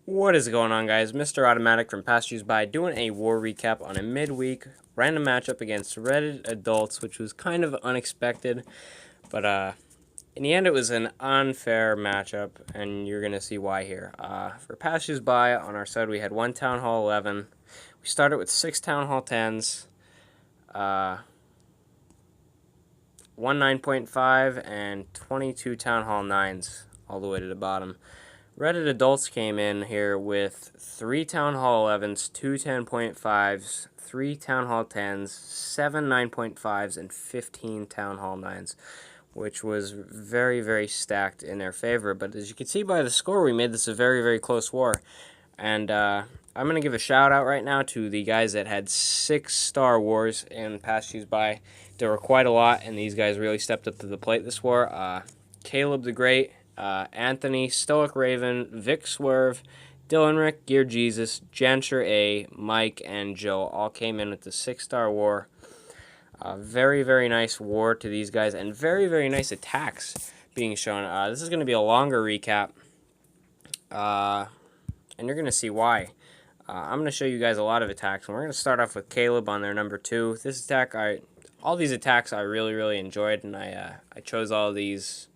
What is going on, guys? Mr. Automatic from Past Use By doing a war recap on a midweek random matchup against Reddit Adults, which was kind of unexpected, but in the end it was an unfair matchup, and you're going to see why here. For Past Use By, on our side we had 1 Town Hall 11. We started with 6 Town Hall 10s, 1 9.5, and 22 Town Hall 9s, all the way to the bottom. Reddit Adults came in here with 3 Town Hall 11s, 2 10.5s, 3 Town Hall 10s, 7 9.5s, and 15 Town Hall 9s, which was very, very stacked in their favor. But as you can see by the score, we made this a very, very close war. And I'm going to give a shout out right now to the guys that had 6-star wars in Past Use By. There were quite a lot, and these guys really stepped up to the plate this war. Caleb the Great, Anthony, Stoic Raven, Vic Swerve, Dylan Rick, Gear Jesus, Jancher A, Mike, and Joe all came in with the 6-star war. Very, very nice war to these guys, and very, very nice attacks being shown. This is going to be a longer recap, and you're going to see why. I'm going to show you guys a lot of attacks, and we're going to start off with Caleb on their number 2. This attack, all these attacks I really, really enjoyed, and I chose all of these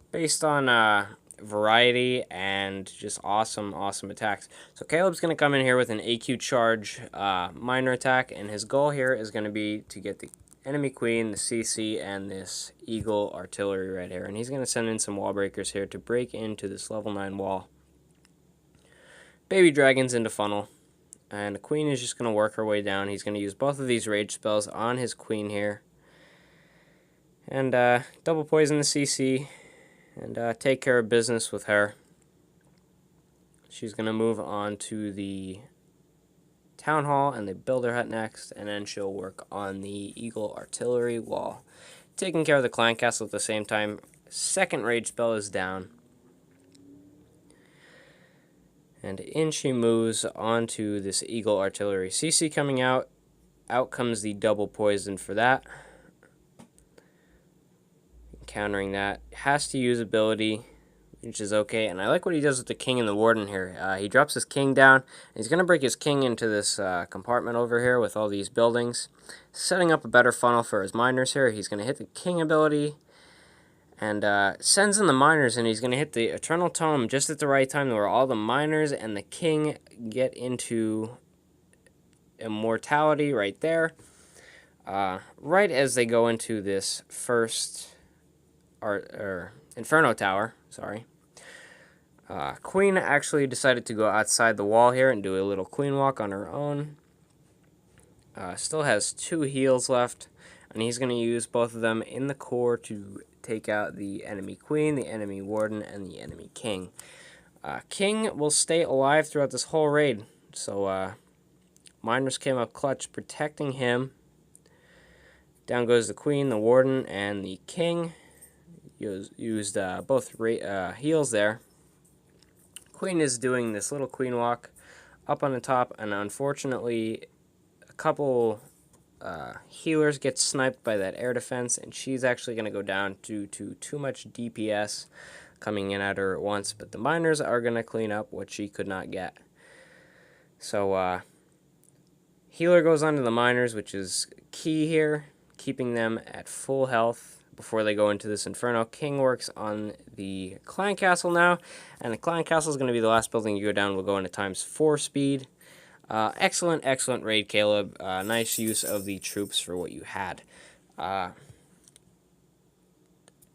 based on variety and just awesome attacks. So Caleb's going to come in here with an AQ charge minor attack, and his goal here is going to be to get the enemy queen, the CC, and this eagle artillery right here. And he's going to send in some wall breakers here to break into this level 9 wall. Baby dragons into funnel, and the queen is just going to work her way down. He's going to use both of these rage spells on his queen here, and double poison the CC, and take care of business with her. She's going to move on to the town hall and the builder hut next, and then she'll work on the eagle artillery wall, taking care of the clan castle at the same time. Second rage spell is down, and in she moves onto this eagle artillery. CC coming out comes the double poison for that. Countering that, has to use ability, which is okay. And I like what he does with the king and the warden here. He drops his king down, and he's going to break his king into this compartment over here with all these buildings, setting up a better funnel for his miners here. He's going to hit the king ability, and sends in the miners, and he's going to hit the Eternal Tome just at the right time where all the miners and the king get into immortality right there. Right as they go into this first Inferno Tower, sorry. Queen actually decided to go outside the wall here and do a little queen walk on her own. Still has 2 heals left, and he's going to use both of them in the core to take out the enemy queen, the enemy warden, and the enemy king. King will stay alive throughout this whole raid, so miners came up clutch protecting him. Down goes the queen, the warden, and the king. Used both heals there. Queen is doing this little queen walk up on the top, and unfortunately a couple healers get sniped by that air defense, and she's actually going to go down due to too much DPS coming in at her at once. But the miners are going to clean up what she could not get. So healer goes onto the miners, which is key here, keeping them at full health before they go into this inferno. King works on the clan castle now, and the clan castle is going to be the last building you go down. We'll go into ×4 speed. Excellent raid, Caleb. Nice use of the troops for what you had. At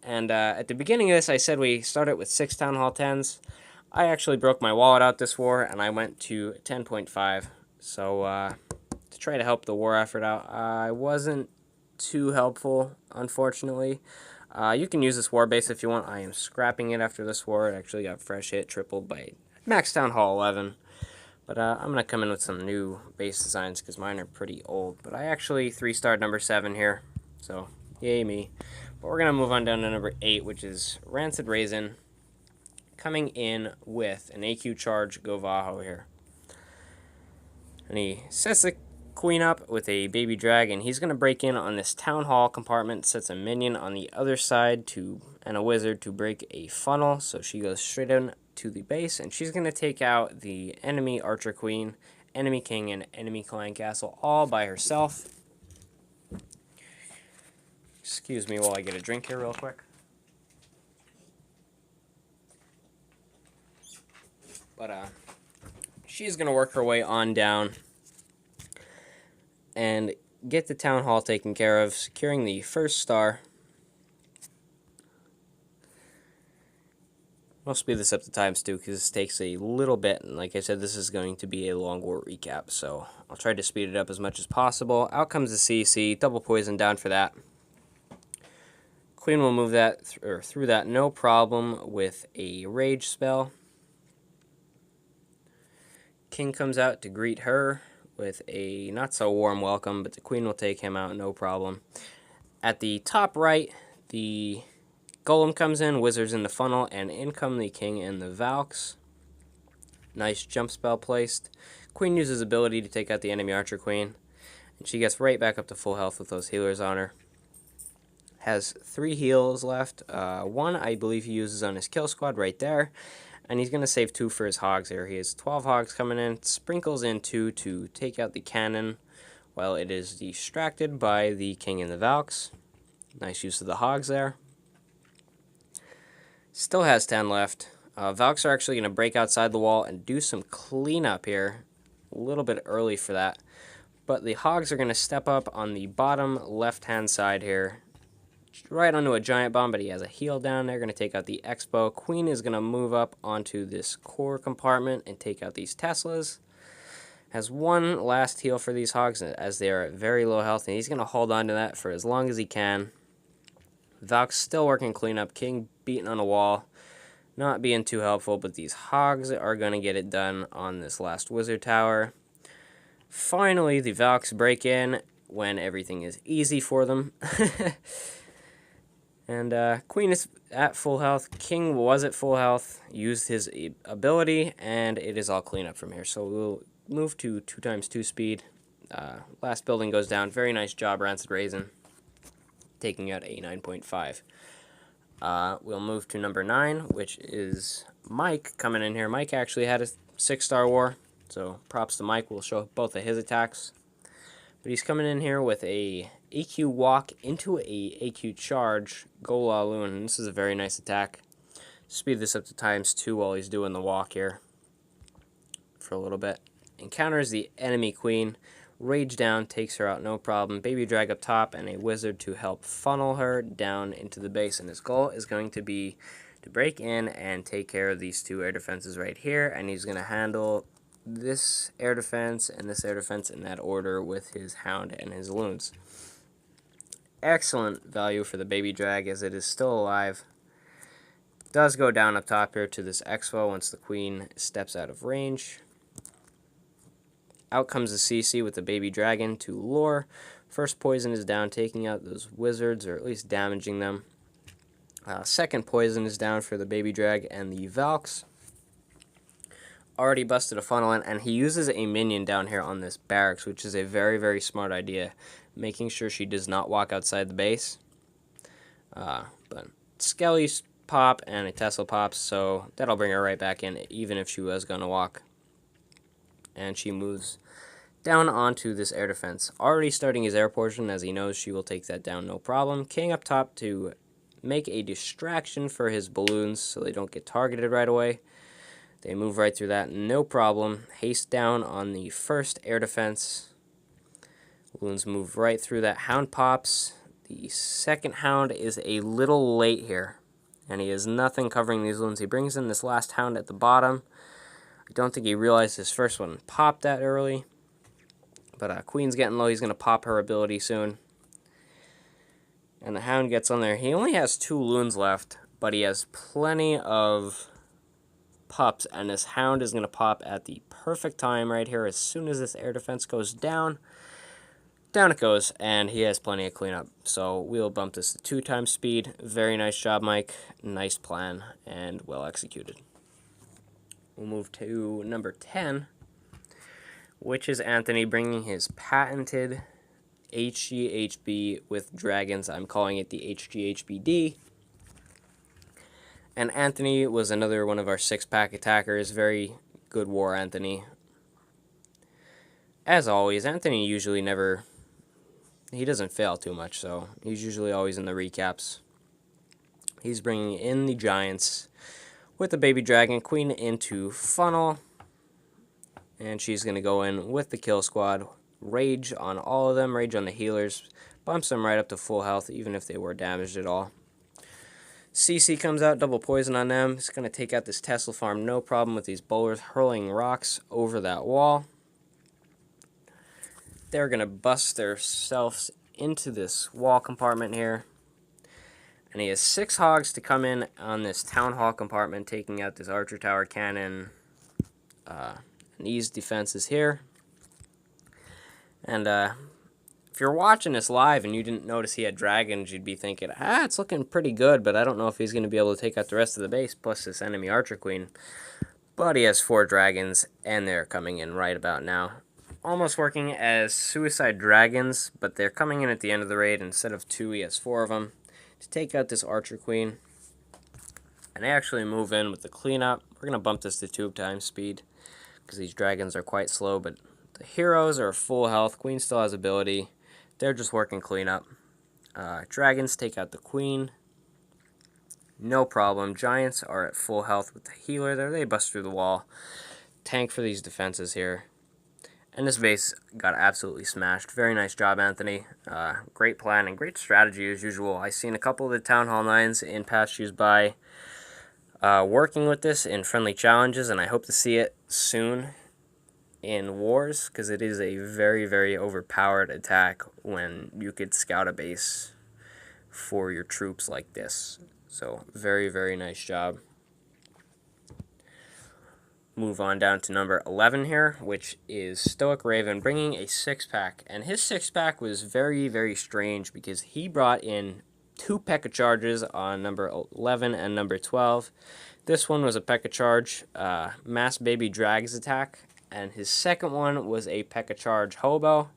the beginning of this, I said we started with 6 Town Hall 10s. I actually broke my wallet out this war, and I went to 10.5. So to try to help the war effort out, I wasn't too helpful, unfortunately. You can use this war base if you want. I am scrapping it after this war. It actually got fresh hit tripled by Max Town Hall 11. But I'm going to come in with some new base designs because mine are pretty old. But I actually 3-starred number 7 here, so yay me. But we're going to move on down to number 8, which is Rancid Raisin, coming in with an AQ charge Govaho here. And he sets the queen up with a baby dragon. He's going to break in on this town hall compartment, sets a minion on the other side and a wizard to break a funnel, so she goes straight in into the base, and she's going to take out the enemy Archer Queen, enemy King, and enemy Clan Castle all by herself. Excuse me while I get a drink here real quick. But she's going to work her way on down and get the town hall taken care of, securing the first star. I'll speed this up to ×2 because this takes a little bit, and like I said, this is going to be a long war recap, so I'll try to speed it up as much as possible. Out comes the CC, double poison down for that. Queen will move that through that no problem with a rage spell. King comes out to greet her with a not so warm welcome, but the Queen will take him out no problem. At the top right, the Golem comes in, Wizards in the funnel, and in come the King and the Valks. Nice jump spell placed. Queen uses ability to take out the enemy Archer Queen, and she gets right back up to full health with those healers on her. Has 3 heals left. One, I believe he uses on his kill squad right there, and he's going to save 2 for his hogs here. He has 12 hogs coming in, sprinkles in 2 to take out the cannon while it is distracted by the King and the Valks. Nice use of the hogs there. Still has 10 left. Valks are actually going to break outside the wall and do some cleanup here. A little bit early for that. But the Hogs are going to step up on the bottom left-hand side here. Right onto a giant bomb, but he has a heal down there. Going to take out the Expo. Queen is going to move up onto this core compartment and take out these Teslas. Has one last heal for these Hogs as they are at very low health, and he's going to hold on to that for as long as he can. Valk's still working cleanup. King beating on a wall. Not being too helpful, but these Hogs are going to get it done on this last Wizard Tower. Finally, the Valks break in when everything is easy for them. And Queen is at full health. King was at full health. Used his ability, and it is all cleanup from here. So we'll move to 2×2 speed. Last building goes down. Very nice job, Rancid Raisin. Taking out a 9.5. We'll move to number 9, which is Mike coming in here. Mike actually had a 6-star war, so props to Mike. We'll show both of his attacks. But he's coming in here with a AQ walk into a AQ charge, Gola Loon, and this is a very nice attack. Speed this up to ×2 while he's doing the walk here for a little bit. Encounters the enemy Queen. Rage down, takes her out no problem. Baby drag up top, and a wizard to help funnel her down into the base. And his goal is going to be to break in and take care of these 2 air defenses right here. And he's going to handle this air defense and this air defense in that order with his hound and his loons. Excellent value for the baby drag as it is still alive. Does go down up top here to this Expo once the Queen steps out of range. Out comes the CC with the baby dragon to lure. First poison is down, taking out those wizards, or at least damaging them. Second poison is down for the baby drag and the Valks. Already busted a funnel in, and he uses a minion down here on this barracks, which is a very, very smart idea. Making sure she does not walk outside the base. But Skelly's pop and a Tesla pops, so that'll bring her right back in, even if she was going to walk. And she moves down onto this air defense. Already starting his air portion, as he knows she will take that down no problem. King up top to make a distraction for his balloons so they don't get targeted right away. They move right through that, no problem. Haste down on the first air defense. Balloons move right through that. Hound pops. The second hound is a little late here, and he has nothing covering these balloons. He brings in this last hound at the bottom. I don't think he realized his first one popped that early. But Queen's getting low. He's going to pop her ability soon. And the Hound gets on there. He only has 2 loons left, but he has plenty of pups. And this Hound is going to pop at the perfect time right here. As soon as this air defense goes down, down it goes. And he has plenty of cleanup. So we'll bump this to 2× speed. Very nice job, Mike. Nice plan and well executed. We'll move to number 10, which is Anthony bringing his patented HGHB with dragons. I'm calling it the HGHBD. And Anthony was another one of our 6-pack attackers. Very good war, Anthony. As always, Anthony usually never... He doesn't fail too much, so he's usually always in the recaps. He's bringing in the Giants with the baby dragon queen into funnel. And she's going to go in with the kill squad. Rage on all of them. Rage on the healers. Bumps them right up to full health, even if they were damaged at all. CC comes out, double poison on them. It's going to take out this Tesla farm, no problem with these bowlers hurling rocks over that wall. They're going to bust themselves into this wall compartment here. And he has 6 hogs to come in on this town hall compartment, taking out this archer tower cannon. And these defenses here. And if you're watching this live and you didn't notice he had dragons, you'd be thinking, it's looking pretty good, but I don't know if he's going to be able to take out the rest of the base, plus this enemy archer queen. But he has 4 dragons, and they're coming in right about now. Almost working as suicide dragons, but they're coming in at the end of the raid. Instead of 2, he has 4 of them to take out this archer queen. And they actually move in with the cleanup. We're going to bump this to 2 times speed, because these dragons are quite slow, but the heroes are full health. Queen still has ability. They're just working cleanup. Dragons take out the queen. No problem. Giants are at full health with the healer there. They bust through the wall. Tank for these defenses here. And this base got absolutely smashed. Very nice job, Anthony. Great plan and great strategy as usual. I've seen a couple of the Town Hall 9s in past years by working with this in friendly challenges, and I hope to see it soon in wars, because it is a very, very overpowered attack when you could scout a base for your troops like this. So, very, very nice job. Move on down to number 11 here, which is Stoic Raven, bringing a 6-pack. And his 6-pack was very, very strange, because he brought in 2 P.E.K.K.A. charges on number 11 and number 12. This one was a P.E.K.K.A. charge, Mass Baby Drags attack. And his second one was a P.E.K.K.A. charge hobo.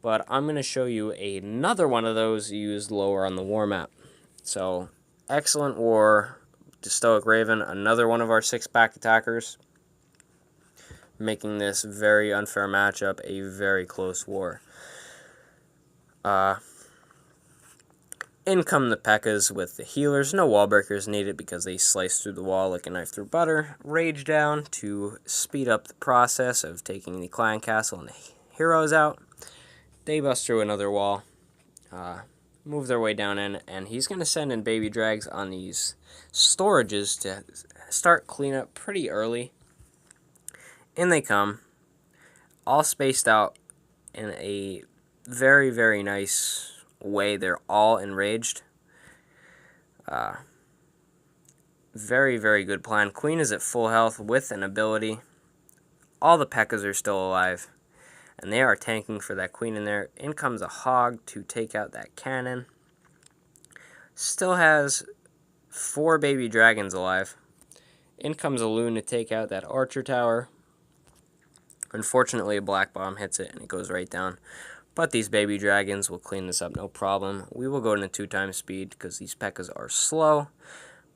But I'm going to show you another one of those used lower on the war map. So, excellent war to Stoic Raven, another one of our 6-pack attackers, making this very unfair matchup a very close war. In come the P.E.K.K.A.s with the healers. No wall breakers needed because they slice through the wall like a knife through butter. Rage down to speed up the process of taking the clan castle and the heroes out. They bust through another wall. Move their way down in, and he's going to send in baby drags on these storages to start cleanup pretty early. In they come, all spaced out in a very, very nice way. They're all enraged. Very, very good plan. Queen is at full health with an ability. All the P.E.K.K.A.s are still alive, and they are tanking for that queen in there. In comes a hog to take out that cannon. Still has 4 baby dragons alive. In comes a loon to take out that archer tower. Unfortunately, a black bomb hits it and it goes right down. But these baby dragons will clean this up no problem. We will go into 2 times speed because these P.E.K.K.A.s are slow.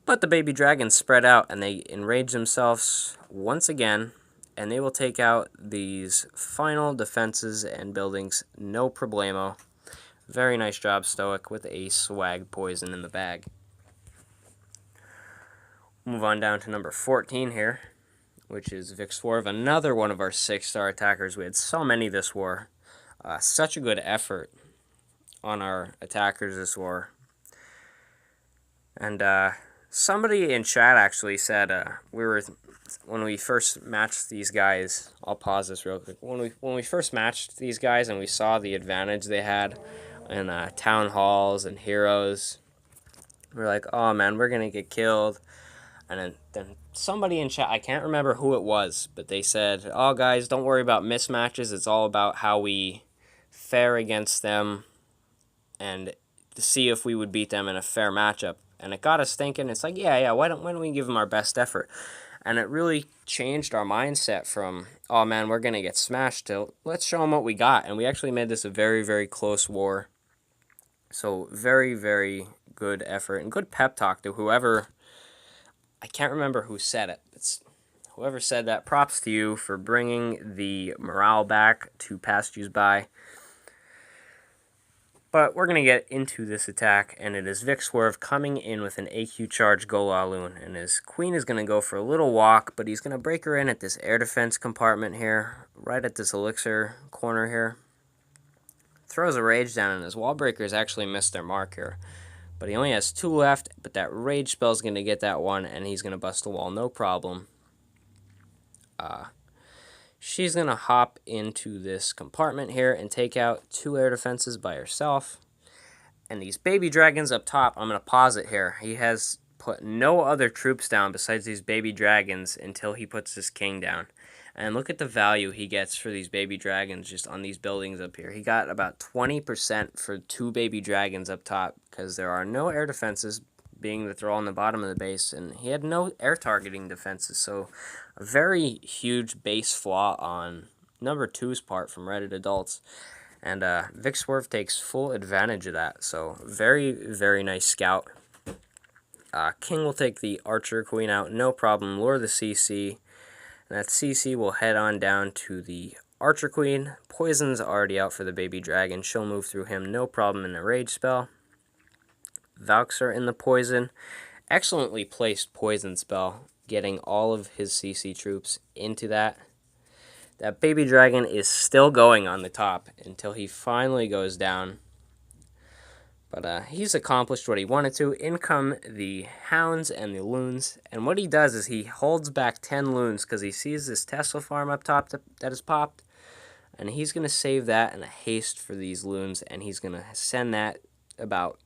But the baby dragons spread out and they enrage themselves once again. And they will take out these final defenses and buildings no problemo. Very nice job, Stoic, with a swag poison in the bag. Move on down to number 14 here, which is Vixwarv, another one of our 6-star attackers. We had so many this war. Such a good effort on our attackers this war. And somebody in chat actually said when we first matched these guys, I'll pause this real quick. When we first matched these guys and we saw the advantage they had in town halls and heroes, we were like, oh man, we're gonna get killed. And then somebody in chat, I can't remember who it was, but they said, oh guys, don't worry about mismatches. It's all about how we fare against them and to see if we would beat them in a fair matchup. And it got us thinking, it's like, yeah, why don't we give them our best effort? And it really changed our mindset from, oh man, we're going to get smashed, to let's show them what we got. And we actually made this a very, very close war. So very, very good effort and good pep talk to whoever I can't remember who said it. It's whoever said that. Props to you for bringing the morale back to Past Use By. But we're going to get into this attack, and it is Vic Swerve coming in with an AQ charge Gola Loon, and his queen is going to go for a little walk, but he's going to break her in at this air defense compartment here, right at this elixir corner here. Throws a rage down, and his wall breakers actually missed their mark here. But he only has 2 left, but that rage spell is going to get that one, and he's going to bust the wall, no problem. She's going to hop into this compartment here and take out 2 air defenses by herself. And these baby dragons up top, I'm going to pause it here. He has put no other troops down besides these baby dragons until he puts this king down. And look at the value he gets for these baby dragons just on these buildings up here. He got about 20% for 2 baby dragons up top because there are no air defenses, being that they're all on the bottom of the base, and he had no air targeting defenses, so a very huge base flaw on number 2's part from Reddit adults, and Vic Swerve takes full advantage of that, so very, very nice scout. King will take the archer queen out, no problem, lure the CC, and that CC will head on down to the archer queen. Poison's already out for the baby dragon, she'll move through him, no problem in a rage spell. Valkyr in the poison. Excellently placed poison spell, getting all of his CC troops into that. That baby dragon is still going on the top until he finally goes down. But he's accomplished what he wanted to. In come the hounds and the loons. And what he does is he holds back 10 loons because he sees this Tesla farm up top that is popped. And he's going to save that in a haste for these loons. And he's going to send that about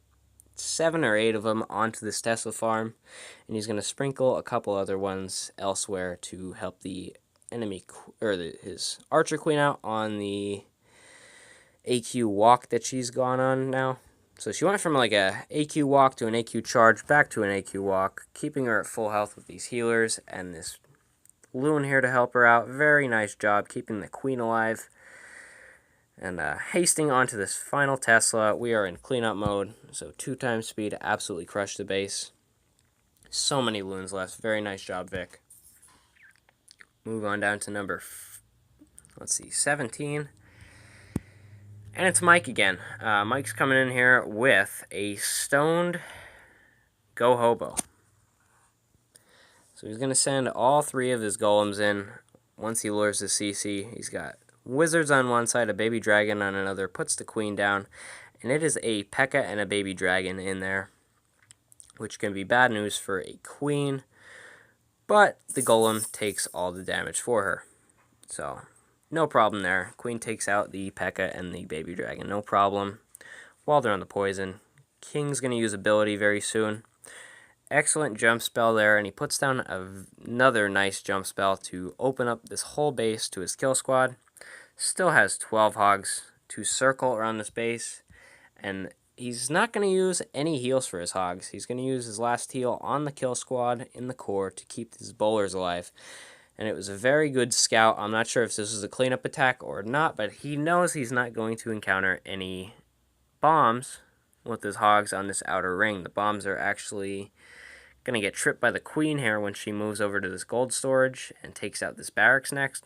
7 or 8 of them onto this Tesla farm, and he's going to sprinkle a couple other ones elsewhere to help the enemy his archer queen out on the AQ walk that she's gone on now. So she went from like a AQ walk to an AQ charge back to an AQ walk, keeping her at full health with these healers and this loon here to help her out. Very nice job keeping the queen alive. And hasting onto this final Tesla, we are in cleanup mode, so 2 times speed, absolutely crushed the base. So many loons left, very nice job, Vic. Move on down to number, 17. And it's Mike again. Mike's coming in here with a stoned Go Hobo. So he's going to send all 3 of his golems in once he lures the CC. He's got wizards on one side, a baby dragon on another, puts the queen down, and it is a P.E.K.K.A. and a baby dragon in there, which can be bad news for a queen, but the golem takes all the damage for her. So, no problem there. Queen takes out the P.E.K.K.A. and the baby dragon, no problem. While they're on the poison, King's going to use ability very soon. Excellent jump spell there, and he puts down another nice jump spell to open up this whole base to his kill squad. Still has 12 hogs to circle around this base, and he's not going to use any heals for his hogs. He's going to use his last heal on the kill squad in the core to keep his bowlers alive. And it was a very good scout. I'm not sure if this was a cleanup attack or not, but he knows he's not going to encounter any bombs with his hogs on this outer ring. The bombs are actually going to get tripped by the queen here when she moves over to this gold storage and takes out this barracks next.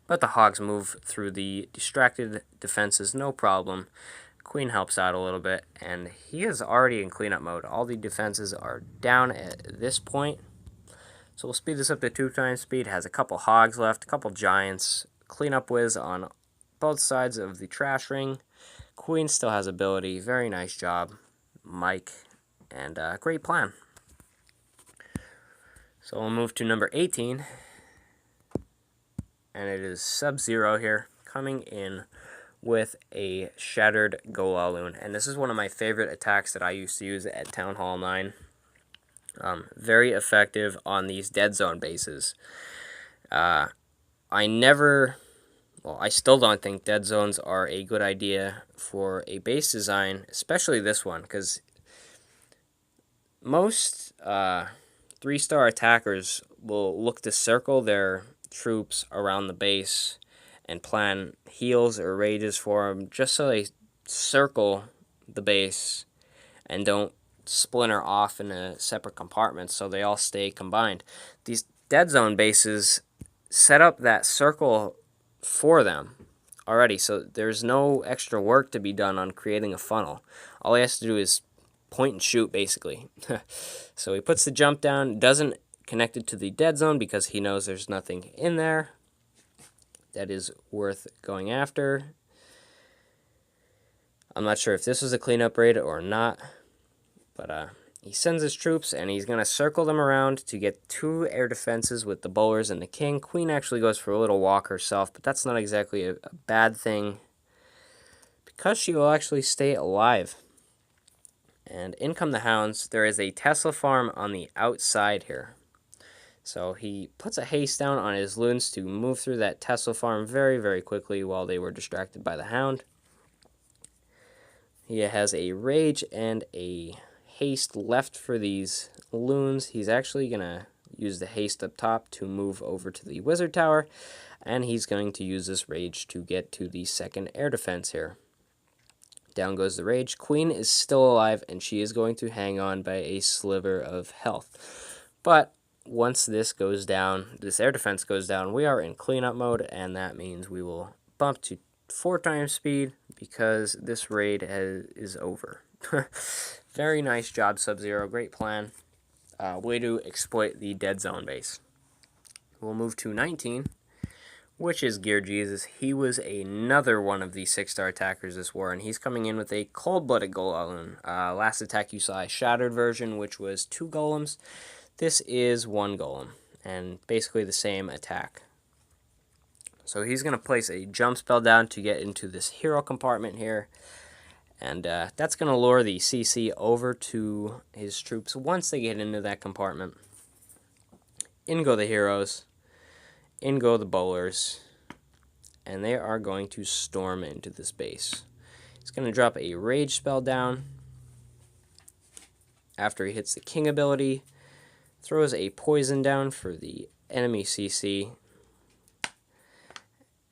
But the hogs move through the distracted defenses, no problem. Queen helps out a little bit, and he is already in cleanup mode. All the defenses are down at this point. So we'll speed this up to 2 times speed. Has a couple hogs left, a couple giants. Cleanup whiz on both sides of the trash ring. Queen still has ability. Very nice job, Mike, and great plan. So we'll move to number 18. And it is Sub-Zero here, coming in with a Shattered Golaloon. And this is one of my favorite attacks that I used to use at Town Hall 9. Very effective on these dead zone bases. I still don't think dead zones are a good idea for a base design, especially this one, because most 3-star attackers will look to circle their troops around the base and plan heals or rages for them just so they circle the base and don't splinter off in a separate compartment, so they all stay combined. These dead zone bases set up that circle for them already, so there's no extra work to be done on creating a funnel. All he has to do is point and shoot, basically. So he puts the jump down, doesn't connect it to the dead zone because he knows there's nothing in there that is worth going after. I'm not sure if this was a cleanup raid or not, but he sends his troops, and he's going to circle them around to get 2 air defenses with the bowlers and the king. Queen actually goes for a little walk herself, but that's not exactly a bad thing because she will actually stay alive. And in come the hounds. There is a Tesla farm on the outside here. So he puts a haste down on his loons to move through that Tesla farm very, very quickly while they were distracted by the hound. He has a rage and a haste left for these loons. He's actually going to use the haste up top to move over to the wizard tower, and he's going to use this rage to get to the second air defense here. Down goes the rage. Queen is still alive, and she is going to hang on by a sliver of health. But once this goes down, this air defense goes down, we are in cleanup mode, and that means we will bump to 4 times speed because this raid is over. Very nice job, Sub-Zero. Great plan. Way to exploit the dead zone base. We'll move to 19, which is Gear Jesus. He was another one of the 6-star attackers this war, and he's coming in with a cold-blooded golem. Last attack you saw a shattered version, which was 2 golems. This is 1 golem, and basically the same attack. So he's going to place a jump spell down to get into this hero compartment here. And that's going to lure the CC over to his troops once they get into that compartment. In go the heroes. In go the bowlers. And they are going to storm into this base. He's going to drop a rage spell down. After he hits the king ability. Throws a poison down for the enemy CC.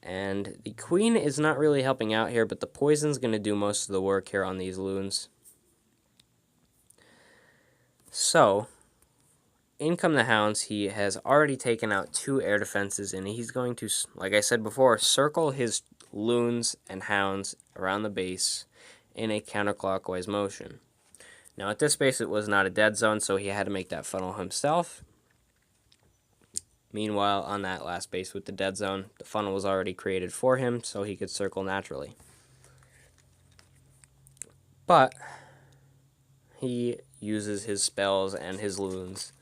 And the queen is not really helping out here, but the poison's going to do most of the work here on these loons. So, in come the hounds. He has already taken out 2 air defenses, and he's going to, like I said before, circle his loons and hounds around the base in a counterclockwise motion. Now, at this base, it was not a dead zone, so he had to make that funnel himself. Meanwhile, on that last base with the dead zone, the funnel was already created for him, so he could circle naturally. But he uses his spells and his loons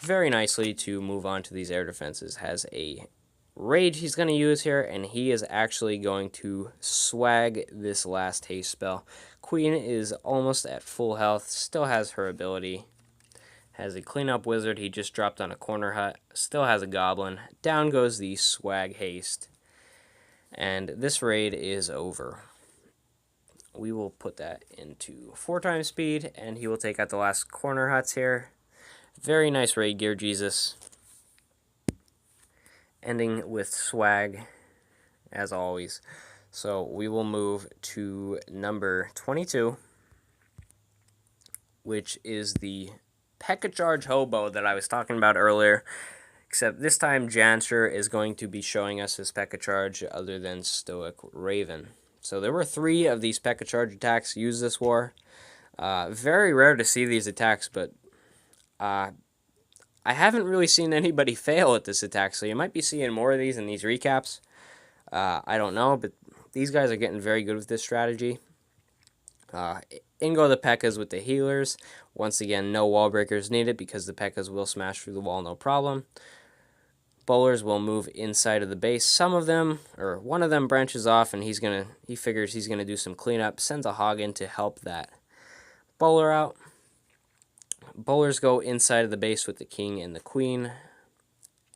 very nicely to move on to these air defenses. Has a rage he's going to use here, and he is actually going to swag this last haste spell. Queen is almost at full health, still has her ability. Has a cleanup wizard he just dropped on a corner hut. Still has a goblin. Down goes the swag haste. And this raid is over. We will put that into 4 times speed, and he will take out the last corner huts here. Very nice raid, Gear Jesus. Ending with swag, as always. So we will move to number 22, which is the P.E.K.K.A. Charge Hobo that I was talking about earlier, except this time Janser is going to be showing us his P.E.K.K.A. Charge other than Stoic Raven. So there were 3 of these P.E.K.K.A. Charge attacks used this war. Very rare to see these attacks, but I haven't really seen anybody fail at this attack, so you might be seeing more of these in these recaps. I don't know, but these guys are getting very good with this strategy. In go the P.E.K.K.A.s with the healers. Once again, no wall breakers needed because the P.E.K.K.A.s will smash through the wall no problem. Bowlers will move inside of the base. Some of them, or one of them, branches off, and he figures he's gonna do some cleanup. Sends a hog in to help that bowler out. Bowlers go inside of the base with the king and the queen,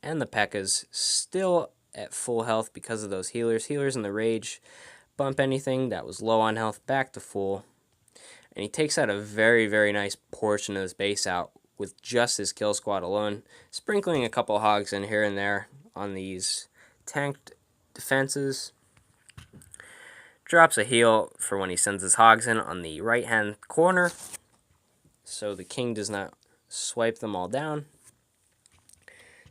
and the P.E.K.K.A.s still at full health because of those healers. Healers in the rage bump anything that was low on health back to full. And he takes out a very, very nice portion of this base out with just his kill squad alone, sprinkling a couple hogs in here and there on these tanked defenses. Drops a heal for when he sends his hogs in on the right-hand corner. so the king does not swipe them all down.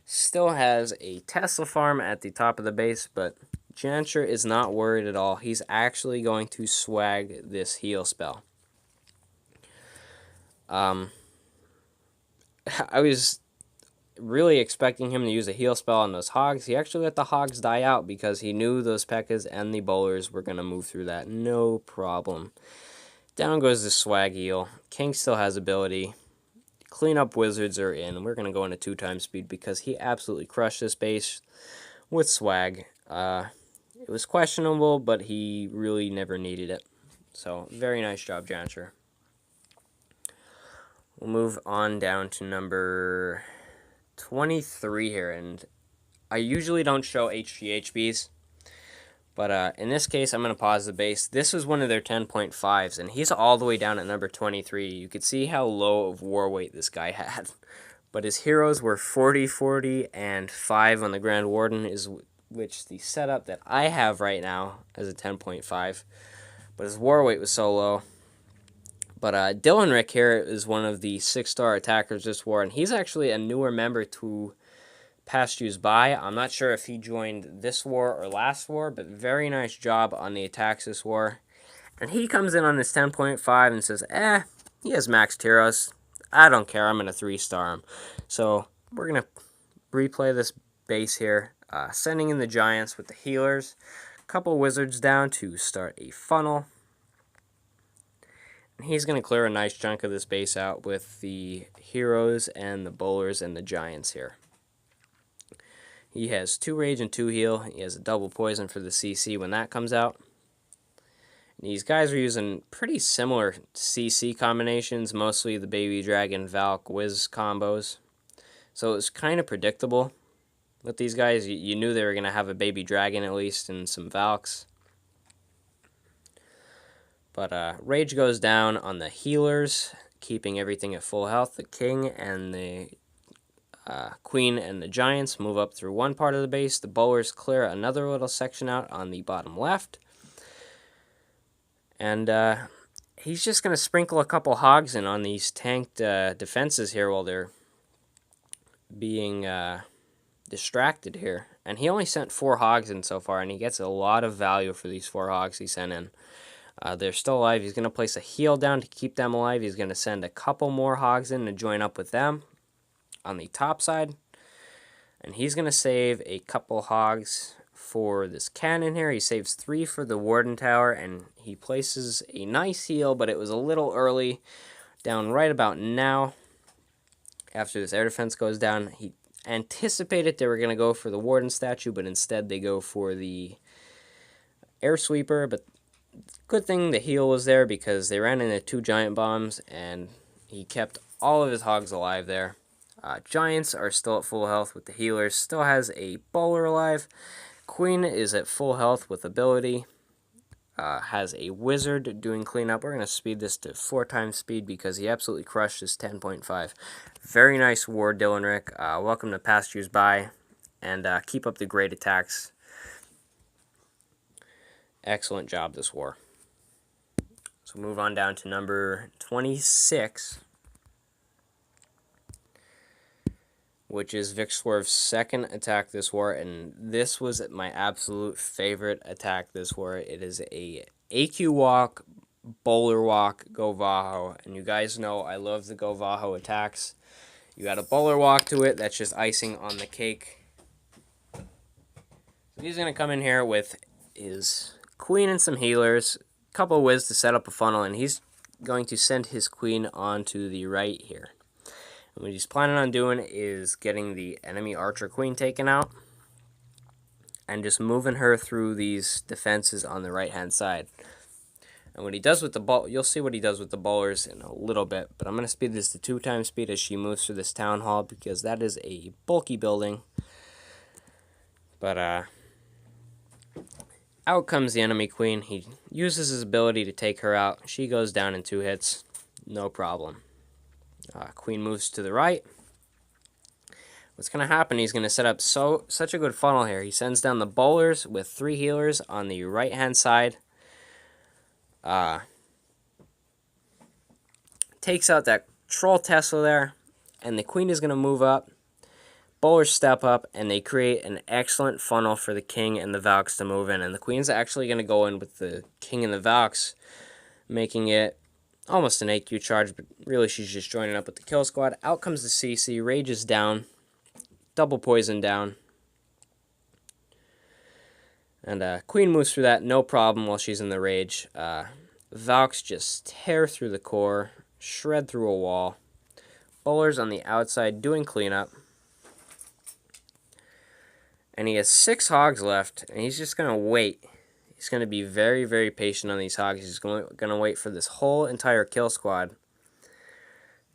Still has a Tesla farm at the top of the base, but Jancher is not worried at all. He's actually going to swag this heal spell. I was really expecting him to use a heal spell on those hogs. He actually let the hogs die out because he knew those P.E.K.K.A.s and the bowlers were going to move through that. No problem. Down goes the swag heal. King still has ability. Cleanup wizards are in. We're going to go into 2x speed because he absolutely crushed this base with swag. It was questionable, but he really never needed it. So, very nice job, Jancher. We'll move on down to number 23 here, and I usually don't show HGHBs, but in this case, I'm going to pause the base. This was one of their 10.5s, and he's all the way down at number 23. You could see how low of war weight this guy had, but his heroes were 40, 40, and 5 on the Grand Warden, which the setup that I have right now as a 10.5, but his war weight was so low. But Dylan Rick here is one of the 6-star attackers this war, and he's actually a newer member to Past Use By. I'm not sure if he joined this war or last war, but very nice job on the attacks this war. And he comes in on his 10.5 and says, he has maxed heroes. I don't care, I'm going to 3-star him. So we're going to replay this base here, sending in the giants with the healers. A couple wizards down to start a funnel. He's going to clear a nice chunk of this base out with the heroes and the bowlers and the giants here. He has 2 rage and 2 heal. He has a double poison for the CC when that comes out. And these guys are using pretty similar CC combinations, mostly the Baby Dragon, Valk, Wiz combos. So it was kind of predictable with these guys. You knew they were going to have a Baby Dragon at least and some Valks. But Rage goes down on the healers, keeping everything at full health. The King and the Queen and the Giants move up through one part of the base. The bowlers clear another little section out on the bottom left. And he's just going to sprinkle a couple hogs in on these tanked defenses here while they're being distracted here. And he only sent 4 hogs in so far, and he gets a lot of value for these 4 hogs he sent in. They're still alive. He's going to place a heal down to keep them alive. He's going to send a couple more hogs in to join up with them on the top side. And he's going to save a couple hogs for this cannon here. He saves 3 for the Warden Tower, and he places a nice heal, but it was a little early, down right about now. After this air defense goes down, he anticipated they were going to go for the Warden statue, but instead they go for the air sweeper. But good thing the heal was there because they ran into 2 giant bombs, and he kept all of his hogs alive there. Giants are still at full health with the healers. Still has a bowler alive. Queen is at full health with ability. Has a wizard doing cleanup. We're going to speed this to 4 times speed because he absolutely crushed his 10.5. Very nice war, Dylan Rick. Welcome to Past Use By, and keep up the great attacks. Excellent job this war. So move on down to number 26, which is Vic Swerve's second attack this war, and this was my absolute favorite attack this war. It is a AQ walk, bowler walk, go Vaho, and you guys know I love the go Vaho attacks. You got a bowler walk to it, that's just icing on the cake. So he's going to come in here with his Queen and some healers, a couple of Wiz to set up a funnel, and he's going to send his Queen onto the right here. And what he's planning on doing is getting the enemy Archer Queen taken out and just moving her through these defenses on the right-hand side. And what he does with the you'll see what he does with the bowlers in a little bit, but I'm going to speed this to 2 times speed as she moves through this town hall because that is a bulky building. But out comes the enemy Queen. He uses his ability to take her out. She goes down in 2 hits. No problem. Queen moves to the right. What's going to happen, he's going to set up such a good funnel here. He sends down the bowlers with 3 healers on the right-hand side. Takes out that Troll Tesla there, and the queen is going to move up. Bowlers step up, and they create an excellent funnel for the king and the Valks to move in. And the queen's actually going to go in with the king and the Valks, making it almost an AQ charge, but really she's just joining up with the kill squad. Out comes the CC, Rage is down, double poison down. And queen moves through that, no problem while she's in the Rage. Valks just tear through the core, shred through a wall. Bowlers on the outside doing cleanup. And he has 6 hogs left, and he's just going to wait. He's going to be very, very patient on these hogs. He's going to wait for this whole entire kill squad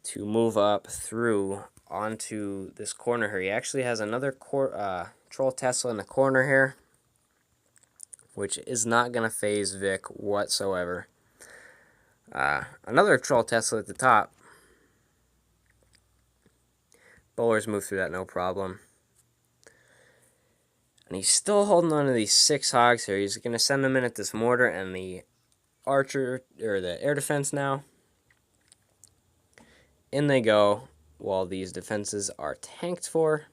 to move up through onto this corner here. He actually has another Troll Tesla in the corner here, which is not going to phase Vic whatsoever. Another Troll Tesla at the top. Bowlers move through that no problem. And he's still holding on to these 6 hogs here. He's going to send them in at this mortar and the archer, or the air defense now. In they go while these defenses are tanked for.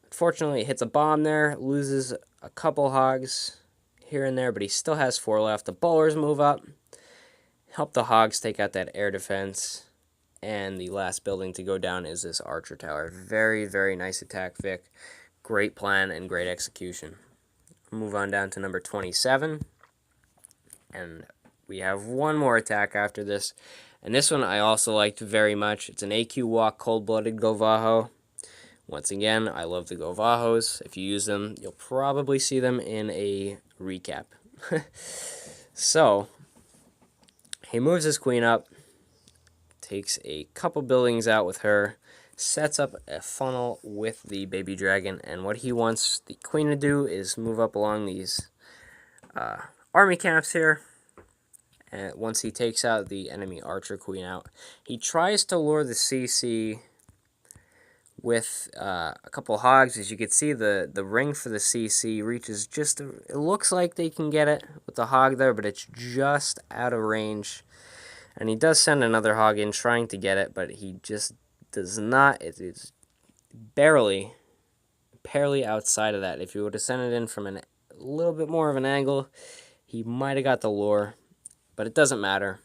Unfortunately, it hits a bomb there, loses a couple hogs here and there, but he still has 4 left. The bowlers move up, help the hogs take out that air defense. And the last building to go down is this archer tower. Very, very nice attack, Vic. Great plan and great execution. Move on down to number 27. And we have one more attack after this. And this one I also liked very much. It's an AQ walk, cold-blooded Govaho. Once again, I love the Govahos. If you use them, you'll probably see them in a recap. So, he moves his queen up. Takes a couple buildings out with her. Sets up a funnel with the baby dragon, and what he wants the queen to do is move up along these army camps here. And once he takes out the enemy archer queen out, he tries to lure the CC with a couple hogs. As you can see, the ring for the CC reaches just, it looks like they can get it with the hog there, but it's just out of range. And he does send another hog in trying to get it, but he just does not. It's barely outside of that. If you would have sent it in from a little bit more of an angle, he might have got the lure, but it doesn't matter.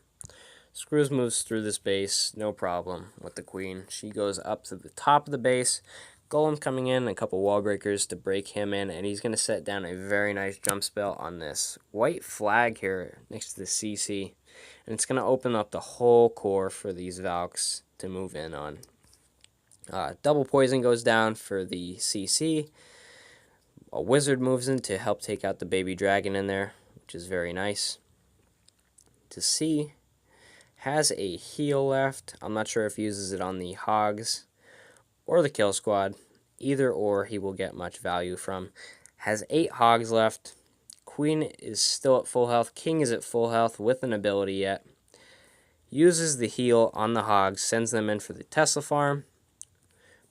Screws moves through this base, no problem with the queen. She goes up to the top of the base. Golem coming in, a couple wall breakers to break him in, and he's going to set down a very nice jump spell on this white flag here next to the CC. And it's going to open up the whole core for these Valks to move in on. Double poison goes down for the CC. A wizard moves in to help take out the baby dragon in there, which is very nice to see. Has a heal left. I'm not sure if he uses it on the hogs or the kill squad. Either or he will get much value from. Has 8 hogs left. Queen is still at full health. King is at full health with an ability yet. Uses the heal on the hogs. Sends them in for the Tesla farm.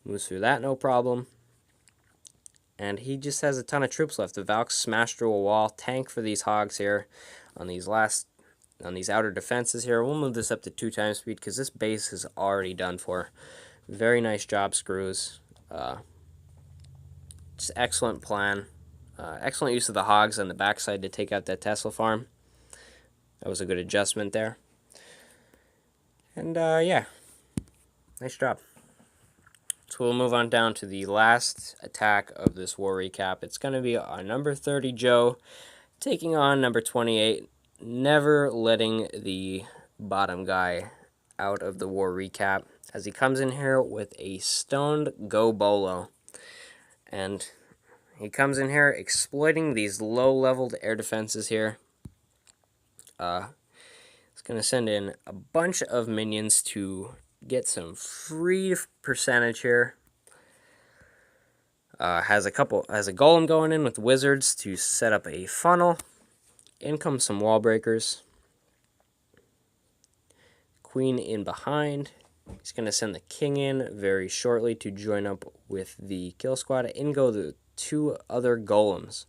Moves through that no problem. And he just has a ton of troops left. The Valks smash through a wall. Tank for these hogs here on these outer defenses here. We'll move this up to 2 times speed because this base is already done for. Very nice job, Screws. Just excellent plan. Excellent use of the hogs on the backside to take out that Tesla farm. That was a good adjustment there. And yeah, nice job. So we'll move on down to the last attack of this war recap. It's going to be our number 30 Joe taking on number 28. Never letting the bottom guy out of the war recap, as he comes in here with a stoned Go Bolo. And he comes in here exploiting these low-leveled air defenses here. He's going to send in a bunch of minions to get some free percentage here. Has a golem going in with wizards to set up a funnel. In comes some wall breakers. Queen in behind. He's going to send the king in very shortly to join up with the kill squad. In go the 2 other golems.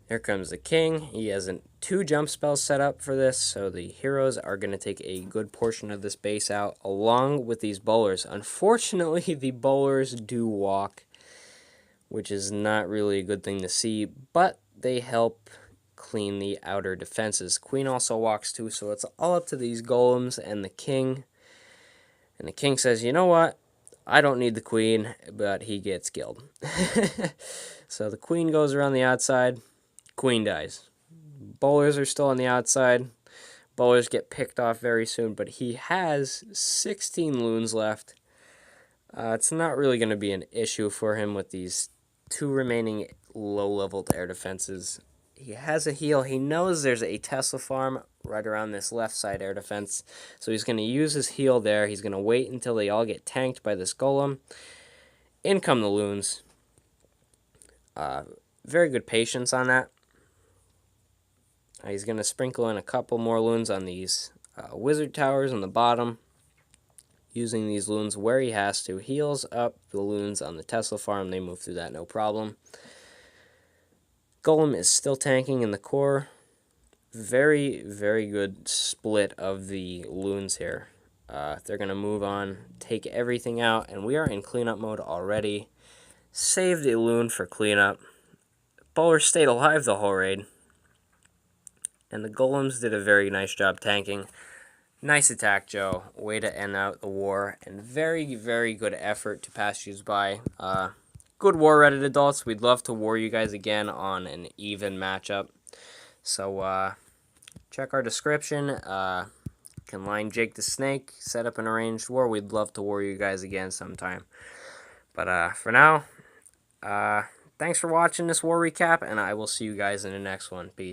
Here comes the king. He has 2 jump spells set up for this, so the heroes are going to take a good portion of this base out, along with these bowlers. Unfortunately, the bowlers do walk, which is not really a good thing to see, but they help clean the outer defenses. Queen also walks too, so it's all up to these golems and the king. And the king says, you know what? I don't need the queen, but he gets killed. So the queen goes around the outside. Queen dies. Bowlers are still on the outside. Bowlers get picked off very soon, but he has 16 loons left. It's not really going to be an issue for him with these 2 remaining low-leveled air defenses. He has a heal. He knows there's a Tesla farm right around this left side air defense, so he's going to use his heal there. He's going to wait until they all get tanked by this golem. In come the loons. Very good patience on that. He's going to sprinkle in a couple more loons on these wizard towers on the bottom. Using these loons where he has to. Heals up the loons on the Tesla farm. They move through that no problem. Golem is still tanking in the core. Very, very good split of the loons here. They're going to move on, take everything out, and we are in cleanup mode already. Saved a loon for cleanup. Bowler stayed alive the whole raid. And the golems did a very nice job tanking. Nice attack, Joe. Way to end out the war. And very, very good effort to pass you by. Good war, Reddit adults. We'd love to war you guys again on an even matchup. So, check our description. Can line Jake the Snake. Set up an arranged war. We'd love to war you guys again sometime. But, for now, thanks for watching this war recap. And I will see you guys in the next one. Peace.